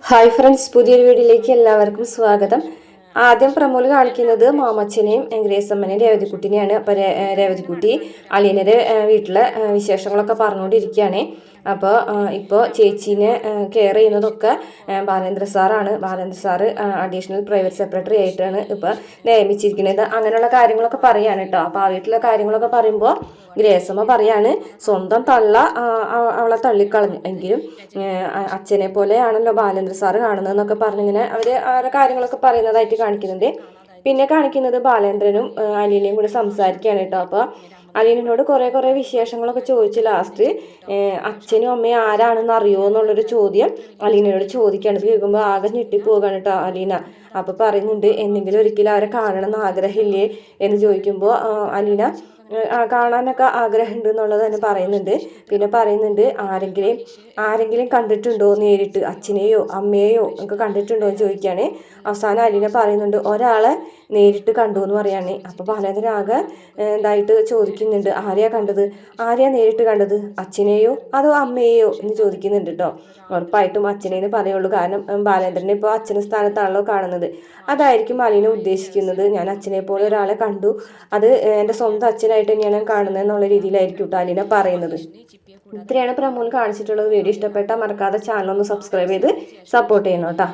Hi friends, പുതിയൊരു വീഡിയോയിലേക്ക് എല്ലാവർക്കും സ്വാഗതം. ആദ്യം പ്രമോൽ കാണിക്കുന്നത് മാമച്ചനെയും ഗ്രേസമ്മനെയും രേവതിക്കുട്ടിനെയാണ്. അപ്പോൾ രേവതിക്കുട്ടി അളിയനരെ വീട്ടിലെ വിശേഷങ്ങളൊക്കെ പറഞ്ഞുകൊണ്ടിരിക്കുകയാണ്. അപ്പോൾ ഇപ്പോൾ ചേച്ചീനെ കെയർ ചെയ്യുന്നതൊക്കെ ബാലേന്ദ്ര സാറാണ്. Balendra sir additional private secretary ആയിട്ടാണ് ഇപ്പോൾ നിയമിച്ചിരിക്കുന്നത്. അങ്ങനെയുള്ള കാര്യങ്ങളൊക്കെ പറയാണ് കേട്ടോ. അപ്പോൾ ആ വീട്ടിലെ കാര്യങ്ങളൊക്കെ പറയുമ്പോൾ ഗ്രേസമ്മ പറയാണ്, സ്വന്തം തള്ള അവളെ തള്ളിക്കളഞ്ഞു എങ്കിലും അച്ഛനെ പോലെയാണല്ലോ ബാലേന്ദ്ര സാറ് കാണുന്നതെന്നൊക്കെ പറഞ്ഞിങ്ങനെ അവരുടെ കാര്യങ്ങളൊക്കെ പറയുന്നതായിട്ട് കാണിക്കുന്നുണ്ട്. പിന്നെ കാണിക്കുന്നത് ബാലേന്ദ്രനും അലീനയും കൂടി സംസാരിക്കുകയാണ് കേട്ടോ. അപ്പോൾ അലീനോട് കുറേ വിശേഷങ്ങളൊക്കെ ചോദിച്ച് ലാസ്റ്റ് അച്ഛനും അമ്മയും ആരാണെന്ന് അറിയുമോ എന്നുള്ളൊരു ചോദ്യം അലീനയോട് ചോദിക്കുകയാണ്. കേൾക്കുമ്പോൾ ആകെ ഞെട്ടിപ്പോവുകയാണ് കേട്ടോ അലീന. അപ്പോൾ പറയുന്നുണ്ട്, എന്തെങ്കിലും ഒരിക്കലും അവരെ കാണണമെന്ന് ആഗ്രഹമില്ലേ എന്ന് ചോദിക്കുമ്പോൾ അലീന കാണാനൊക്കെ ആഗ്രഹമുണ്ട് എന്നുള്ളത് തന്നെ പറയുന്നുണ്ട്. പിന്നെ പറയുന്നുണ്ട്, ആരെങ്കിലും കണ്ടിട്ടുണ്ടോ നേരിട്ട്, അച്ഛനെയോ അമ്മയെയോ ഒക്കെ കണ്ടിട്ടുണ്ടോ എന്ന് ചോദിക്കുകയാണ്. അവസാനം അലീന പറയുന്നുണ്ട്, ഒരാളെ നേരിട്ട് കണ്ടു എന്ന് പറയാണ്. അപ്പോൾ ബാലേന്ദ്രൻ ആകെ ഇതായിട്ട് ചോദിക്കുന്നുണ്ട്, ആരെയാ നേരിട്ട് കണ്ടത്, അച്ഛനെയോ അതോ അമ്മയെയോ എന്ന് ചോദിക്കുന്നുണ്ട് കേട്ടോ. ഉറപ്പായിട്ടും അച്ഛനേന്ന് പറയുള്ളൂ. കാരണം ബാലേന്ദ്രനെ ഇപ്പോൾ അച്ഛൻ്റെ സ്ഥാനത്താണല്ലോ കാണുന്നത്. അതായിരിക്കും അലീന ഉദ്ദേശിക്കുന്നത്. ഞാൻ അച്ഛനെ പോലെ ഒരാളെ കണ്ടു, അത് എൻ്റെ സ്വന്തം അച്ഛനായിട്ട് തന്നെയാണ് കാണുന്നത് എന്നുള്ള രീതിയിലായിരിക്കും കേട്ടോ അലീന പറയുന്നത്. ഇത്രയാണ് പ്രമോൽ കാണിച്ചിട്ടുള്ളത്. വീഡിയോ ഇഷ്ടപ്പെട്ടാൽ മറക്കാതെ ചാനൽ ഒന്ന് സബ്സ്ക്രൈബ് ചെയ്ത് സപ്പോർട്ട് ചെയ്യണം കേട്ടോ.